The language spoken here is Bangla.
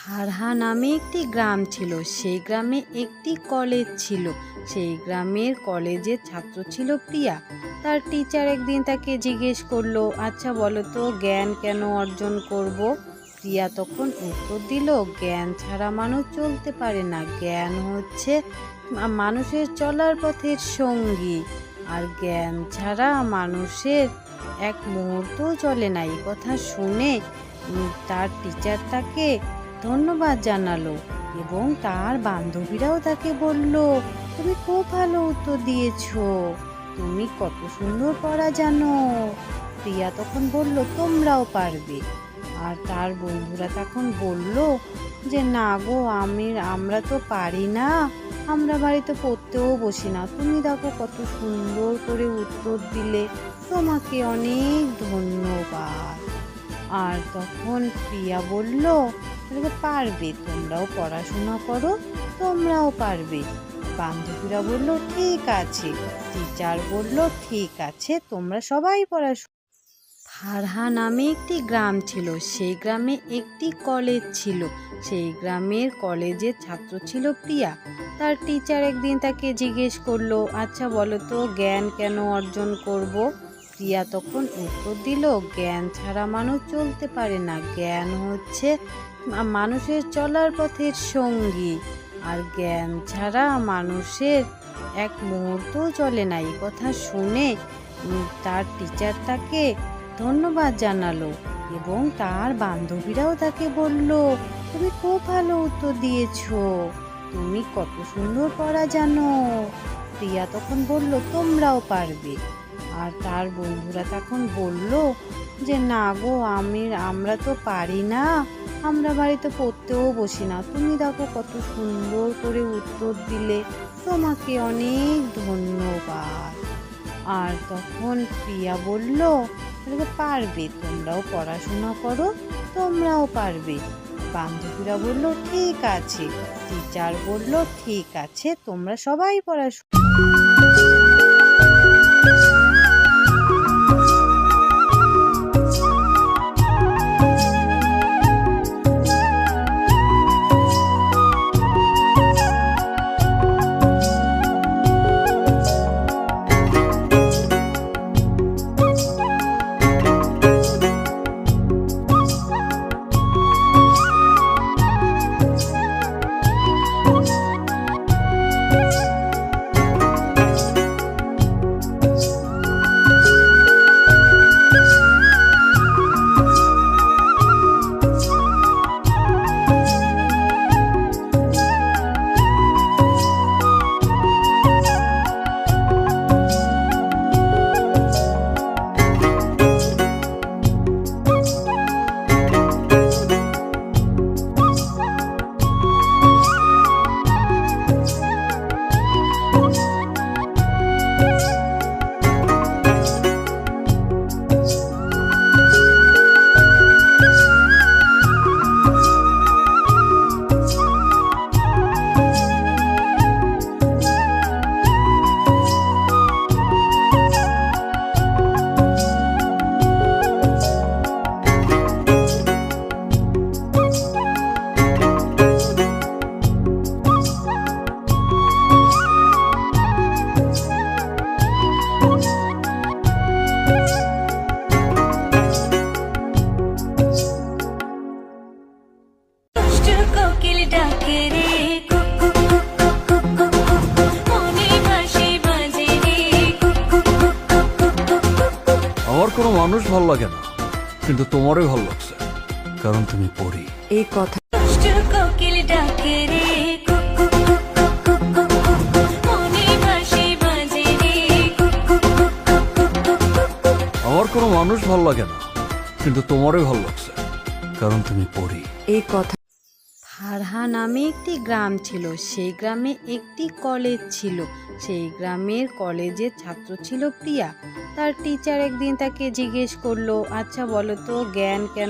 হারহা নামে একটি গ্রাম ছিল। সেই গ্রামে একটি কলেজ ছিল। সেই গ্রামের কলেজের ছাত্র ছিল প্রিয়া। তার টিচার একদিন তাকে জিজ্ঞেস করলো, আচ্ছা বলো তো জ্ঞান কেন অর্জন করব? প্রিয়া তখন উত্তর দিল, জ্ঞান ছাড়া মানুষ চলতে পারে না। জ্ঞান হচ্ছে মানুষের চলার পথের সঙ্গী, আর জ্ঞান ছাড়া মানুষের এক মুহূর্তও চলে না। এই কথা শুনে তার টিচার তাকে ধন্যবাদ জানালো এবং তার বান্ধবীরাও তাকে বলল, তুমি খুব ভালো উত্তর দিয়েছো, তুমি কত সুন্দর পড়া জানো। প্রিয়া তখন বলল, তোমরাও পারবে। আর তার বন্ধুরা তখন বলল যে না গো, আমরা তো পারি না, আমরা বাড়িতে পড়তেও বসি না, তুমি দেখো কত সুন্দর করে উত্তর দিলে, তোমাকে অনেক ধন্যবাদ। আর তখন প্রিয়া বলল, পারবে, তোমরাও পড়াশোনা করো, তোমরাও পারবে। বান্ধবীরা বলল ঠিক আছে। টিচার বলল ঠিক আছে, তোমরা সবাই পড়াশোনা। ফারহা নামে একটি গ্রাম ছিল। সেই গ্রামে একটি কলেজ ছিল। সেই গ্রামের কলেজের ছাত্র ছিল প্রিয়া। তার টিচার একদিন তাকে জিজ্ঞেস করলো, আচ্ছা বলো তো জ্ঞান কেন অর্জন করব? প্রিয়া তখন উত্তর দিল, জ্ঞান ছাড়া মানুষ চলতে পারে না। জ্ঞান হচ্ছে মানুষের চলার পথের সঙ্গী, আর জ্ঞান ছাড়া মানুষের এক মুহূর্তও চলে না। এই কথা শুনে তার টিচার তাকে ধন্যবাদ জানালো এবং তার বান্ধবীরাও তাকে বলল, তুমি খুব ভালো উত্তর দিয়েছো, তুমি কত সুন্দর পড়া জানো। প্রিয়া তখন বলল, তোমরাও পারবে। আর তার বন্ধুরা তখন বলল যে না গো, আমরা তো পারি না, আমরা বাড়িতে পড়তেও বসি না, তুমি দেখো কত সুন্দর করে উত্তর দিলে, তোমাকে অনেক ধন্যবাদ। আর তখন প্রিয়া বলল, পারবে, তোমরাও পড়াশোনা করো, তোমরাও পারবে। বান্ধবীরা বলল ঠিক আছে। টিচার বলল ঠিক আছে, তোমরা সবাই পড়াশোনা। আমার কোনো মানুষ ভালো লাগে না, কিন্তু তোমারই ভালো লাগছে, কারণ তুমি পড়ি। এই কথা আমার কোনো মানুষ ভালো লাগে না, কিন্তু তোমারই ভালো লাগছে, কারণ তুমি পড়ি। এই কথা। ফারহা নামে একটি গ্রাম ছিল। সেই গ্রামে একটি কলেজ ছিল। সেই গ্রামের কলেজের ছাত্র ছিল প্রিয়া। তার টিচার একদিন তাকে জিজ্ঞেস করলো, আচ্ছা বলো তো জ্ঞান কেন